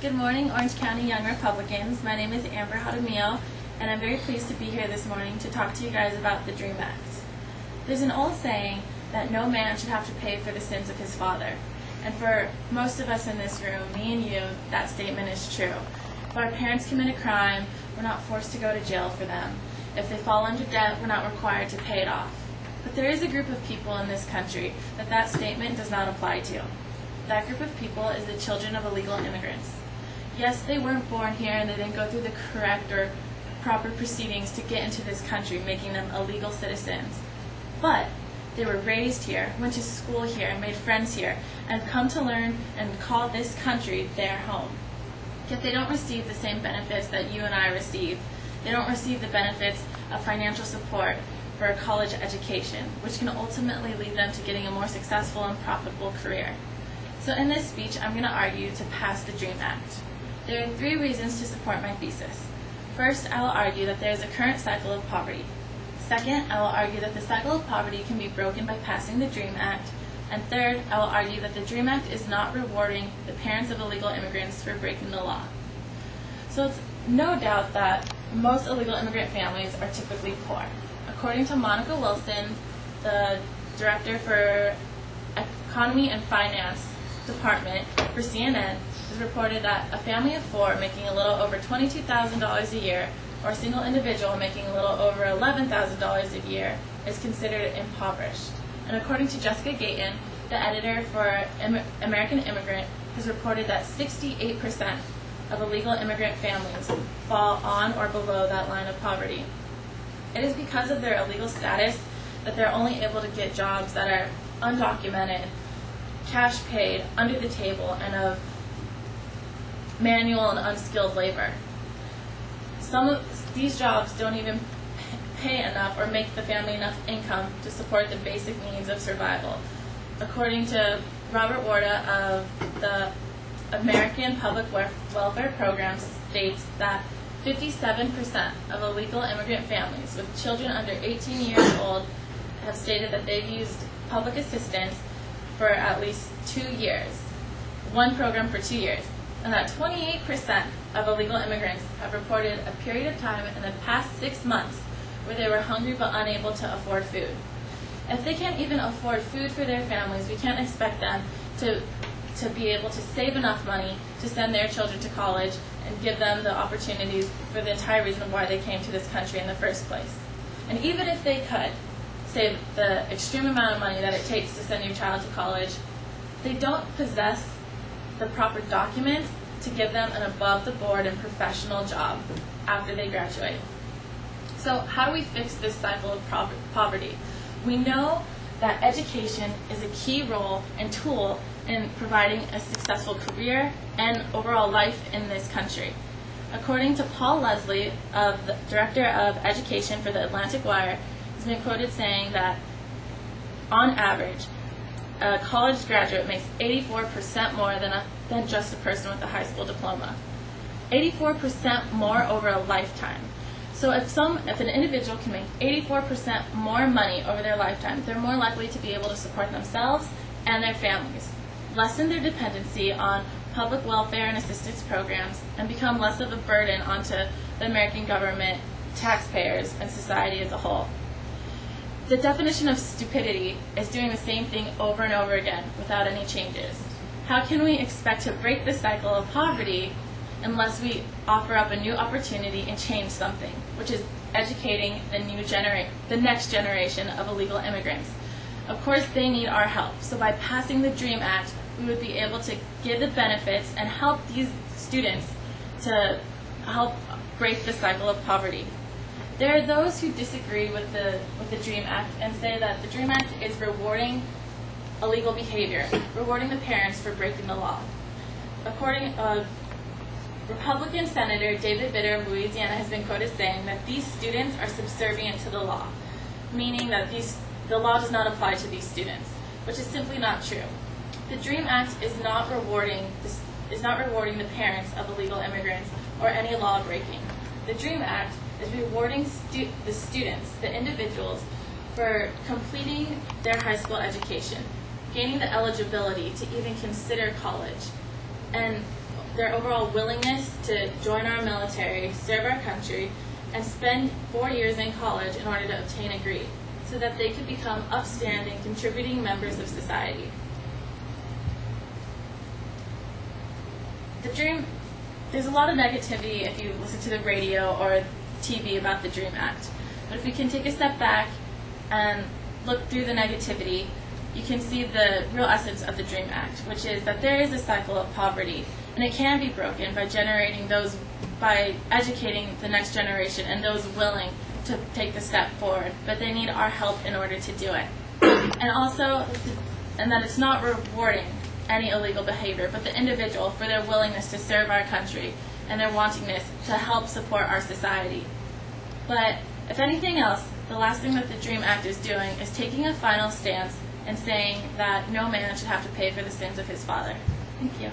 Good morning, Orange County Young Republicans. My name is Amber Jaramillo, and I'm very pleased to be here this morning to talk to you guys about the DREAM Act. There's an old saying that no man should have to pay for the sins of his father. And for most of us in this room, me and you, that statement is true. If our parents commit a crime, we're not forced to go to jail for them. If they fall into debt, we're not required to pay it off. But there is a group of people in this country that statement does not apply to. That group of people is the children of illegal immigrants. Yes, they weren't born here and they didn't go through the correct or proper proceedings to get into this country, making them illegal citizens. But they were raised here, went to school here, made friends here, and come to learn and call this country their home. Yet they don't receive the same benefits that you and I receive. They don't receive the benefits of financial support for a college education, which can ultimately lead them to getting a more successful and profitable career. So in this speech, I'm going to argue to pass the DREAM Act. There are 3 reasons to support my thesis. First, I will argue that there is a current cycle of poverty. Second, I will argue that the cycle of poverty can be broken by passing the DREAM Act. And third, I will argue that the DREAM Act is not rewarding the parents of illegal immigrants for breaking the law. So it's no doubt that most illegal immigrant families are typically poor. According to Monica Wilson, the director for Economy and Finance Department for CNN, has reported that a family of 4 making a little over $22,000 a year, or a single individual making a little over $11,000 a year, is considered impoverished. And according to Jessica Gayton, the editor for American Immigrant, has reported that 68% of illegal immigrant families fall on or below that line of poverty. It is because of their illegal status that they're only able to get jobs that are undocumented, cash paid, under the table, and of manual and unskilled labor. Some of these jobs don't even pay enough or make the family enough income to support the basic needs of survival. According to Robert Warda of the American Public Welfare Program, states that 57% of illegal immigrant families with children under 18 years old have stated that they've used public assistance for at least 2 years, one program for 2 years, and that 28% of illegal immigrants have reported a period of time in the past 6 months where they were hungry but unable to afford food. If they can't even afford food for their families, we can't expect them to be able to save enough money to send their children to college and give them the opportunities for the entire reason why they came to this country in the first place. And even if they could save the extreme amount of money that it takes to send your child to college, they don't possess the proper documents to give them an above-the-board and professional job after they graduate. So how do we fix this cycle of poverty? We know that education is a key role and tool in providing a successful career and overall life in this country. According to Paul Leslie, the Director of Education for the Atlantic Wire, he's been quoted saying that, on average, a college graduate makes 84% more than just a person with a high school diploma. 84% more over a lifetime. So if an individual can make 84% more money over their lifetime, they're more likely to be able to support themselves and their families, lessen their dependency on public welfare and assistance programs, and become less of a burden onto the American government, taxpayers, and society as a whole. The definition of stupidity is doing the same thing over and over again without any changes. How can we expect to break the cycle of poverty unless we offer up a new opportunity and change something, which is educating the next generation of illegal immigrants? Of course, they need our help. So by passing the DREAM Act, we would be able to give the benefits and help these students to help break the cycle of poverty. There are those who disagree with the DREAM Act and say that the DREAM Act is rewarding illegal behavior, rewarding the parents for breaking the law. According Republican Senator David Vitter of Louisiana has been quoted saying that these students are subservient to the law, meaning that the law does not apply to these students, which is simply not true. The DREAM Act is not rewarding the parents of illegal immigrants or any law breaking. The DREAM Act is rewarding the students, the individuals, for completing their high school education, gaining the eligibility to even consider college, and their overall willingness to join our military, serve our country, and spend 4 years in college in order to obtain a degree, so that they could become upstanding, contributing members of society. The Dream, there's a lot of negativity if you listen to the radio or TV about the DREAM Act. But if we can take a step back and look through the negativity, you can see the real essence of the DREAM Act, which is that there is a cycle of poverty, and it can be broken by educating the next generation and those willing to take the step forward, but they need our help in order to do it. And that it's not rewarding any illegal behavior, but the individual for their willingness to serve our country and their wantingness to help support our society. But if anything else, the last thing that the DREAM Act is doing is taking a final stance and saying that no man should have to pay for the sins of his father. Thank you.